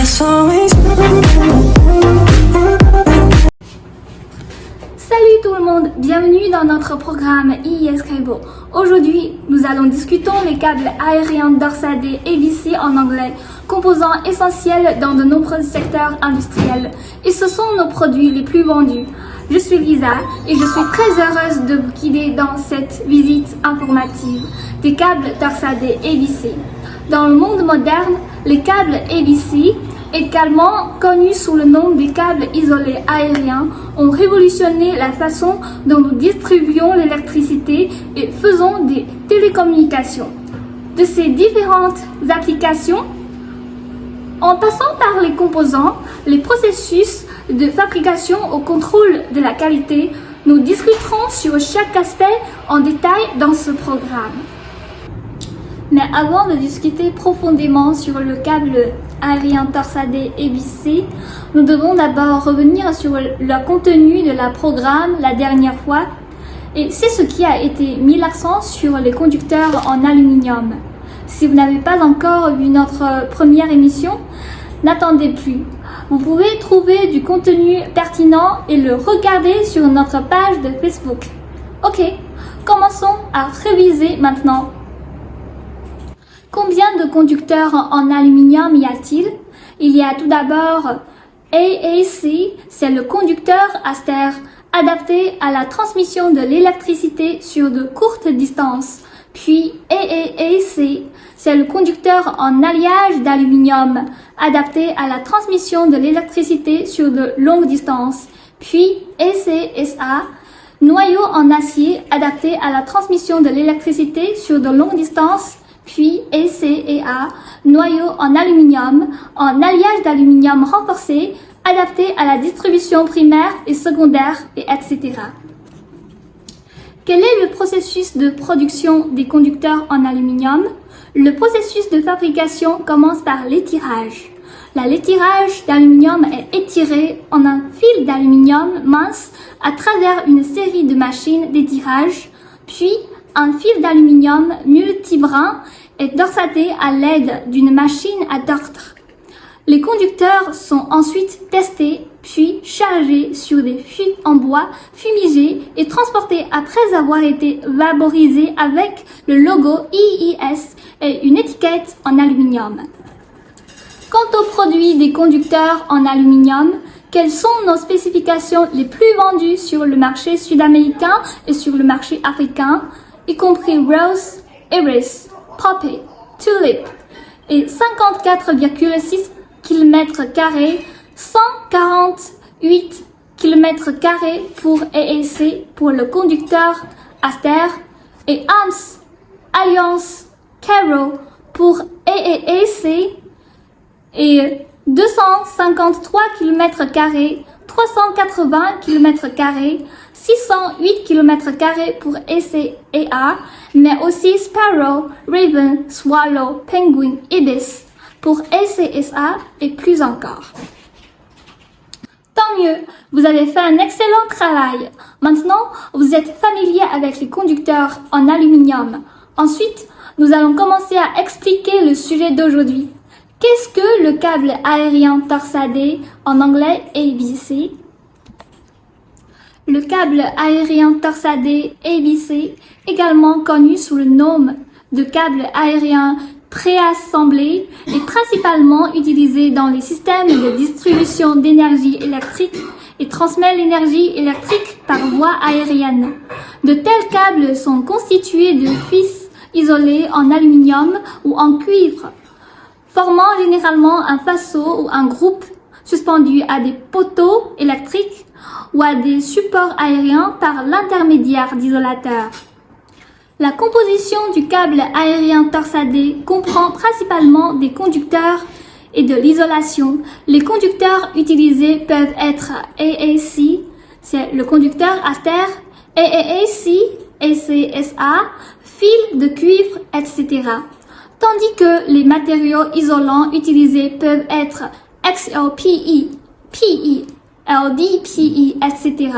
it's always. Salut tout le monde, bienvenue dans notre programme IES Cable. Aujourd'hui, nous allons discuter les câbles aériens Dorsade ABC en anglais, composants essentiels dans de nombreux secteurs industriels. Et ce sont nos produits les plus vendus. Je suis Lisa et je suis très heureuse de vous guider dans cette visite informative des câbles Dorsade ABC. Dans le monde moderne, les câbles ABC, également connus sous le nom des câbles isolés aériens, ont révolutionné la façon dont nous distribuons l'électricité et faisons des télécommunications. De ces différentes applications, en passant par les composants, les processus de fabrication au contrôle de la qualité, nous discuterons sur chaque aspect en détail dans ce programme. Mais avant de discuter profondément sur le câble aérien Dorsade ABC, nous devons d'abord revenir sur le contenu de la programme la dernière fois, et c'est ce qui a été mis l'accent sur les conducteurs en aluminium. Si vous n'avez pas encore vu notre première émission, n'attendez plus. Vous pouvez trouver du contenu pertinent et le regarder sur notre page de Facebook. Ok, commençons à réviser maintenant. Combien de conducteurs en aluminium y a-t-il? Il y a tout d'abord AAC, c'est le conducteur Aster, adapté à la transmission de l'électricité sur de courtes distances. Puis AAAC, c'est le conducteur en alliage d'aluminium, adapté à la transmission de l'électricité sur de longues distances. Puis ACSA, noyau en acier, adapté à la transmission de l'électricité sur de longues distances. Puis ACEA, noyau en aluminium, en alliage d'aluminium renforcé, adapté à la distribution primaire et secondaire, et etc. Quel est le processus de production des conducteurs en aluminium? Le processus de fabrication commence par l'étirage. L'étirage d'aluminium est étiré en un fil d'aluminium mince à travers une série de machines d'étirage, puis un fil d'aluminium multibrin est dorsadé à l'aide d'une machine à tordre. Les conducteurs sont ensuite testés, puis chargés sur des fûts en bois fumigés et transportés après avoir été vaporisés avec le logo IIS et une étiquette en aluminium. Quant aux produits des conducteurs en aluminium, quelles sont nos spécifications les plus vendues sur le marché sud-américain et sur le marché africain, y compris Rose, Iris, Poppy, Tulip, et 54,6 km², 148 km² pour AAC pour le conducteur Aster, et AMS, Alliance, Caro pour AAC, et 253 km², 380 km², 608 km² pour ACEA, mais aussi Sparrow, Raven, Swallow, Penguin, Ibis pour ACSA et plus encore. Tant mieux, vous avez fait un excellent travail. Maintenant, vous êtes familier avec les conducteurs en aluminium. Ensuite, nous allons commencer à expliquer le sujet d'aujourd'hui. Qu'est-ce que le câble aérien Dorsade, en anglais ABC? Le câble aérien Dorsade ABC, également connu sous le nom de câble aérien préassemblé, est principalement utilisé dans les systèmes de distribution d'énergie électrique et transmet l'énergie électrique par voie aérienne. De tels câbles sont constitués de fils isolés en aluminium ou en cuivre, formant généralement un faisceau ou un groupe suspendu à des poteaux électriques ou à des supports aériens par l'intermédiaire d'isolateurs. La composition du câble aérien Dorsade comprend principalement des conducteurs et de l'isolation. Les conducteurs utilisés peuvent être AAC, c'est le conducteur Aster, AAC, ACSA, fil de cuivre, etc. Tandis que les matériaux isolants utilisés peuvent être XLPE, PE, LDPE, etc.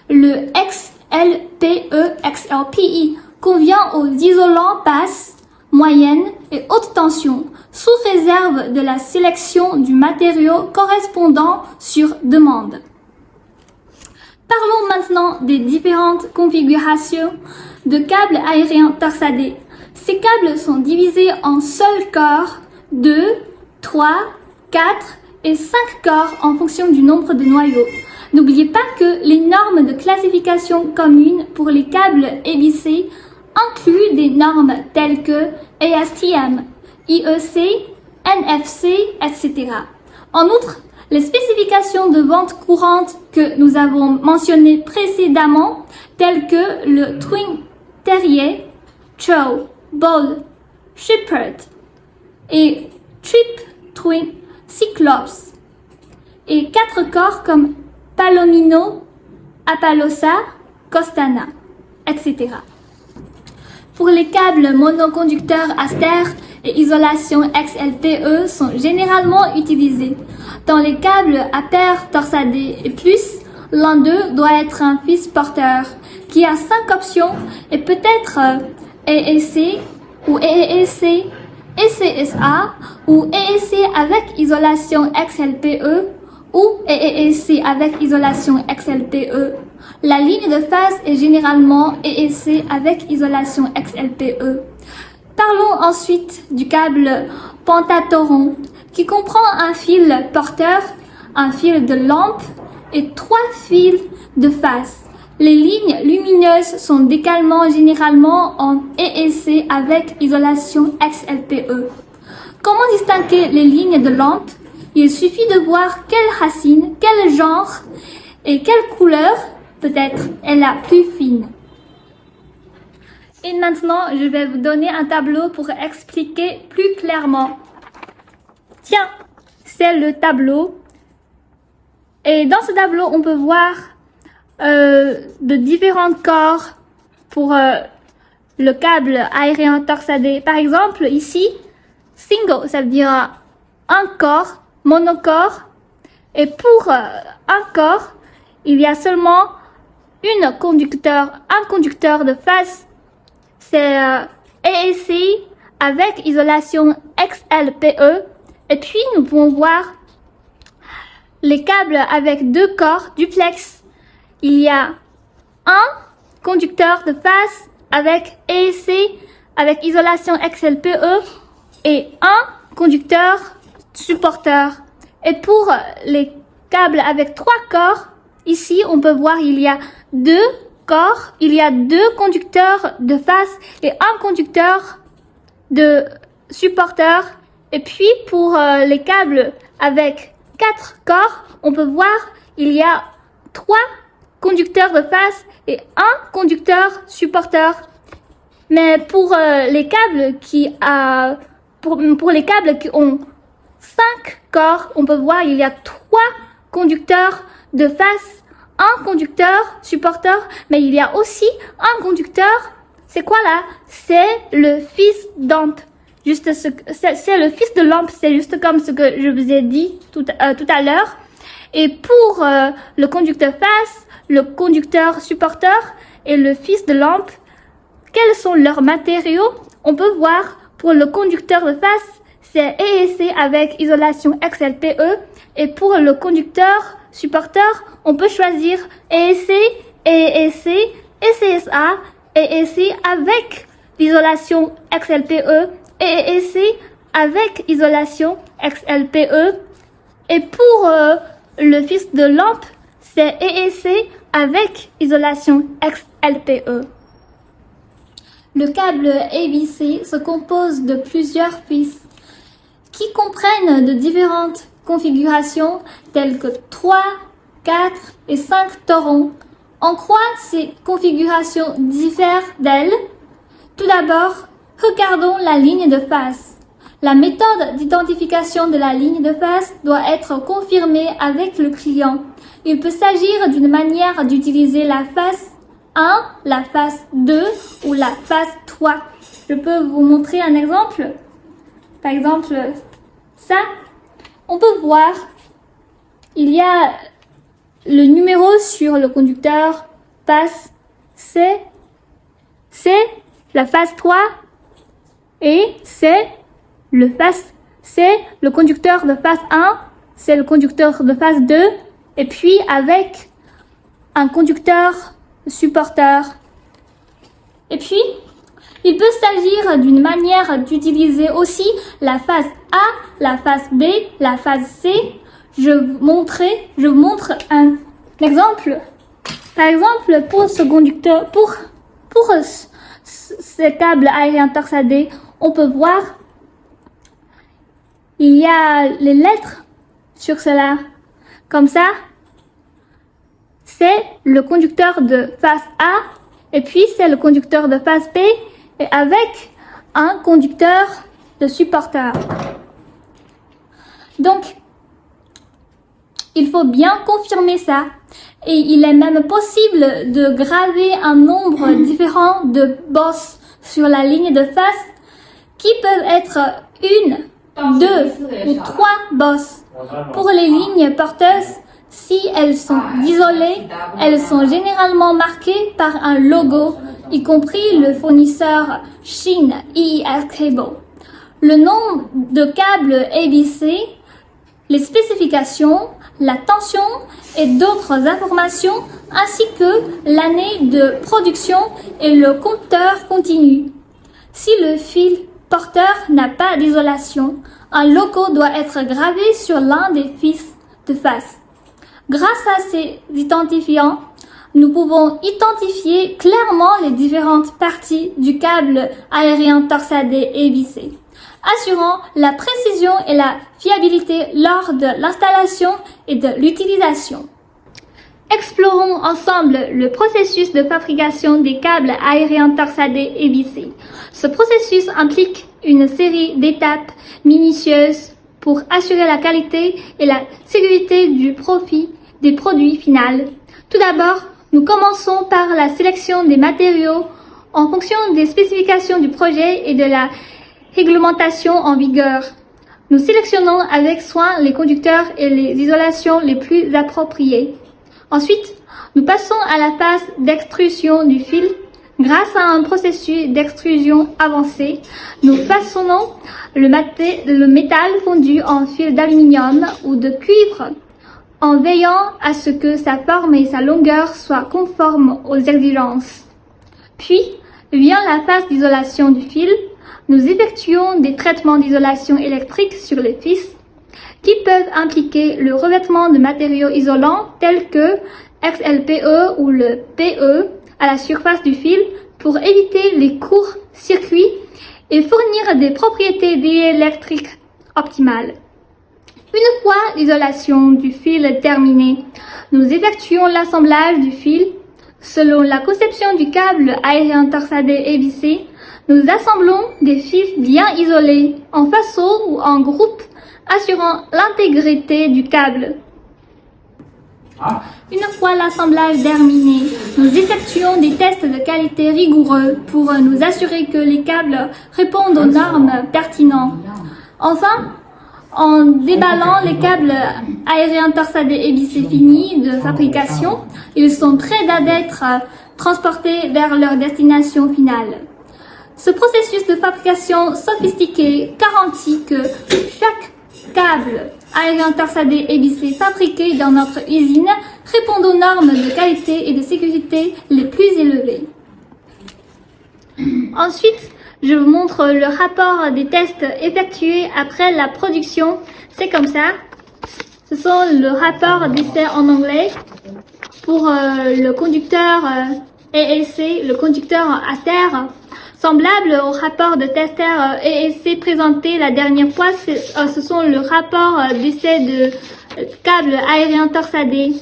Le XLPE, XLPE convient aux isolants basses, moyenne et haute tension, sous réserve de la sélection du matériau correspondant sur demande. Parlons maintenant des différentes configurations de câbles aériens torsadés. Ces câbles sont divisés en seuls corps, 2, 3, 4 et 5 corps en fonction du nombre de noyaux. N'oubliez pas que les normes de classification communes pour les câbles ABC incluent des normes telles que ASTM, IEC, NFC, etc. En outre, les spécifications de vente courante que nous avons mentionnées précédemment, telles que le Twin Terrier, Chow, Ball, Shepherd et Trip Twin Cyclops, et 4 corps comme Palomino, Appaloosa, Costana, etc. Pour les câbles monoconducteurs Aster et isolation XLPE sont généralement utilisés. Dans les câbles à paire torsadés et plus, l'un d'eux doit être un fils porteur qui a 5 options et peut être AAC ou AAC, ECSA ou AAC avec isolation XLPE ou AAC avec isolation XLPE. La ligne de phase est généralement AAC avec isolation XLPE. Parlons ensuite du câble pentatoron qui comprend un fil porteur, un fil de lampe et 3 fils de phase. Les lignes lumineuses sont décalement généralement en AAC avec isolation XLPE. Comment distinguer les lignes de lampe? Il suffit de voir quelle racine, quel genre et quelle couleur peut-être est la plus fine. Et maintenant, je vais vous donner un tableau pour expliquer plus clairement. Tiens, c'est le tableau. Et dans ce tableau, on peut voir de différents corps pour le câble aérien torsadé. Par exemple, ici, single, ça veut dire un corps, monocore. Et pour un corps, il y a seulement un conducteur de phase. C'est AAC avec isolation XLPE. Et puis, nous pouvons voir les câbles avec 2 corps duplex. Il y a un conducteur de phase avec AAC avec isolation XLPE et un conducteur supporteur. Et pour les câbles avec 3 corps, ici on peut voir il y a 2 corps, il y a 2 conducteurs de phase et un conducteur de supporteur. Et puis pour les câbles avec 4 corps, on peut voir il y a 3 conducteurs de phase et un conducteur supporteur. Mais pour les câbles pour les câbles qui ont 5 corps, on peut voir il y a 3 conducteurs de phase, un conducteur supporteur, mais il y a aussi un conducteur. C'est quoi là? C'est le fils d'amp. C'est le fils de lampe, c'est juste comme ce que je vous ai dit tout à l'heure. Et pour le conducteur phase, le conducteur supporteur et le fils de lampe, quels sont leurs matériaux? On peut voir pour le conducteur de phase, c'est AAC avec isolation XLPE. Et pour le conducteur supporteur, on peut choisir AAC, AAC, ECSA, AAC avec l'isolation XLPE, AAC avec isolation XLPE. Et pour le fils de lampe, c'est AAC avec isolation XLPE. Le câble ABC se compose de plusieurs fils qui comprennent de différentes configurations telles que 3, 4 et 5 torons. En quoi ces configurations diffèrent d'elles? Tout d'abord, regardons la ligne de phase. La méthode d'identification de la ligne de phase doit être confirmée avec le client. Il peut s'agir d'une manière d'utiliser la phase 1, la phase 2 ou la phase 3. Je peux vous montrer un exemple. Par exemple, ça, on peut voir, il y a le numéro sur le conducteur phase C, la phase 3, et c'est le conducteur de phase 1, c'est le conducteur de phase 2, et puis avec un conducteur supporteur. Et puis, il peut s'agir d'une manière d'utiliser aussi la phase A, la phase B, la phase C. Je vous montre un exemple. Par exemple, pour ce conducteur, pour ce câble aérien torsadé, on peut voir il y a les lettres sur cela. Comme ça, c'est le conducteur de phase A et puis c'est le conducteur de phase B et avec un conducteur de supporteur. Donc, il faut bien confirmer ça. Et il est même possible de graver un nombre différent de bosses sur la ligne de face qui peuvent être une, deux ou trois bosses. Pour les lignes porteuses, si elles sont isolées, elles sont généralement marquées par un logo, y compris le fournisseur Shin EES Cable. Le nom de câble ABC, les spécifications, la tension et d'autres informations, ainsi que l'année de production et le compteur continu. Si le fil porteur n'a pas d'isolation, un logo doit être gravé sur l'un des fils de face. Grâce à ces identifiants, nous pouvons identifier clairement les différentes parties du câble aérien torsadé ABC, assurant la précision et la fiabilité lors de l'installation et de l'utilisation. Explorons ensemble le processus de fabrication des câbles aériens torsadés ABC. Ce processus implique une série d'étapes minutieuses pour assurer la qualité et la sécurité des produits finaux. Tout d'abord, nous commençons par la sélection des matériaux en fonction des spécifications du projet et de la réglementation en vigueur. Nous sélectionnons avec soin les conducteurs et les isolations les plus appropriées. Ensuite, nous passons à la phase d'extrusion du fil. Grâce à un processus d'extrusion avancé, nous façonnons le métal fondu en fil d'aluminium ou de cuivre en veillant à ce que sa forme et sa longueur soient conformes aux exigences. Puis, vient la phase d'isolation du fil. Nous effectuons des traitements d'isolation électrique sur les fils qui peuvent impliquer le revêtement de matériaux isolants tels que XLPE ou le PE à la surface du fil pour éviter les courts-circuits et fournir des propriétés diélectriques optimales. Une fois l'isolation du fil terminée, nous effectuons l'assemblage du fil. Selon la conception du câble aérien torsadé ABC, nous assemblons des fils bien isolés, en faisceau ou en groupe, assurant l'intégrité du câble. Une fois l'assemblage terminé, nous effectuons des tests de qualité rigoureux pour nous assurer que les câbles répondent aux normes pertinentes. Enfin, en déballant les câbles aériens torsadés ABC finis de fabrication, ils sont prêts d'être transportés vers leur destination finale. Ce processus de fabrication sophistiqué garantit que chaque câble aérien torsadé ABC fabriqué dans notre usine répond aux normes de qualité et de sécurité les plus élevées. Ensuite, je vous montre le rapport des tests effectués après la production. C'est comme ça. Ce sont le rapport d'essai en anglais pour le conducteur EEC, le conducteur Aster. Semblable au rapport de testeur EEC présenté la dernière fois, ce sont le rapport d'essai de câble aérien torsadé,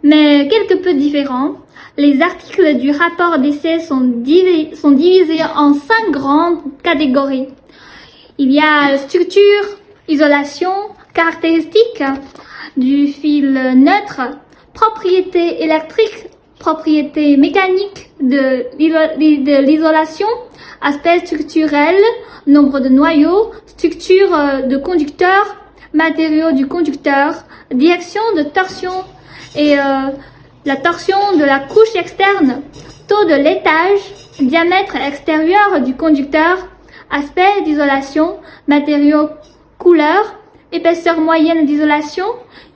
mais quelque peu différents. Les articles du rapport d'essai sont divisés en 5 grandes catégories. Il y a structure, isolation, caractéristiques du fil neutre, propriétés électriques, propriétés mécaniques de l'isolation, aspect structurel, nombre de noyaux, structure de conducteur, matériaux du conducteur, direction de torsion et la torsion de la couche externe, taux de laitage, diamètre extérieur du conducteur, aspect d'isolation, matériaux, couleurs, épaisseur moyenne d'isolation,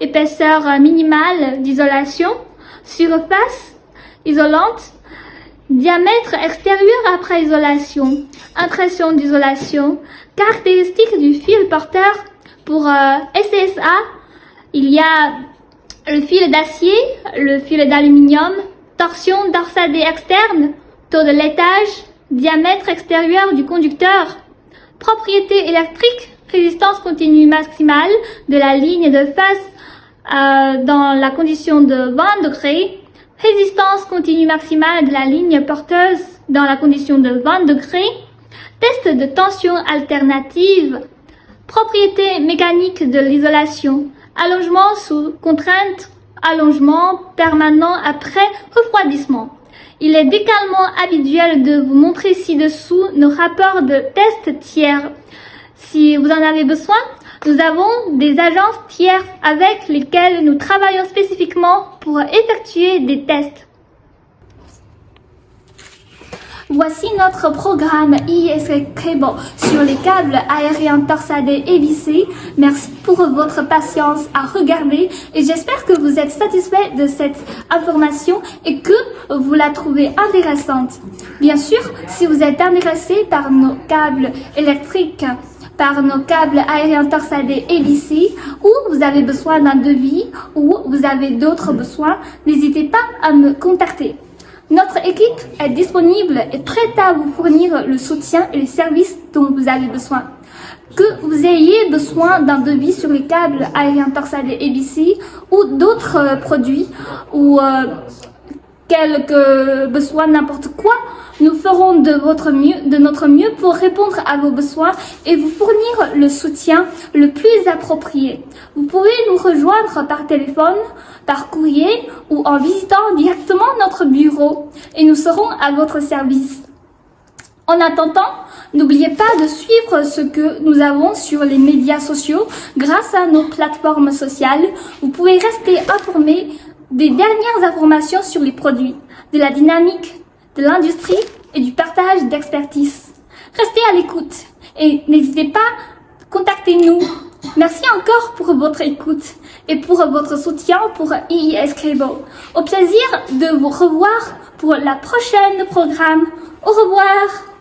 épaisseur minimale d'isolation, surface isolante, diamètre extérieur après isolation, impression d'isolation, caractéristiques du fil porteur. Pour SCSA, il y a le fil d'acier, le fil d'aluminium, torsion d'orsadé externe, taux de laitage, diamètre extérieur du conducteur, propriétés électriques, résistance continue maximale de la ligne de face dans la condition de 20 degrés, résistance continue maximale de la ligne porteuse dans la condition de 20 degrés, test de tension alternative, propriétés mécaniques de l'isolation, allongement sous contrainte, allongement permanent après refroidissement. Il est également habituel de vous montrer ci-dessous nos rapports de test tiers. Si vous en avez besoin, nous avons des agences tierces avec lesquelles nous travaillons spécifiquement pour effectuer des tests. Voici notre programme IES Cable sur les câbles aériens torsadés et vissés. Merci pour votre patience à regarder et j'espère que vous êtes satisfait de cette information et que vous la trouvez intéressante. Bien sûr, si vous êtes intéressé par nos câbles électriques, par nos câbles aériens torsadés et vissés, ou vous avez besoin d'un devis, ou vous avez d'autres besoins, n'hésitez pas à me contacter. Notre équipe est disponible et prête à vous fournir le soutien et les services dont vous avez besoin. Que vous ayez besoin d'un devis sur les câbles aériens torsadés et vissés ou d'autres produits ou quelques besoins, n'importe quoi, nous ferons de notre mieux pour répondre à vos besoins et vous fournir le soutien le plus approprié. Vous pouvez nous rejoindre par téléphone, par courrier ou en visitant directement notre bureau et nous serons à votre service. En attendant, n'oubliez pas de suivre ce que nous avons sur les médias sociaux grâce à nos plateformes sociales. Vous pouvez rester informé des dernières informations sur les produits, de la dynamique, de l'industrie et du partage d'expertise. Restez à l'écoute et n'hésitez pas, contactez-nous. Merci encore pour votre écoute et pour votre soutien pour IES Cable. Au plaisir de vous revoir pour la prochaine programme. Au revoir.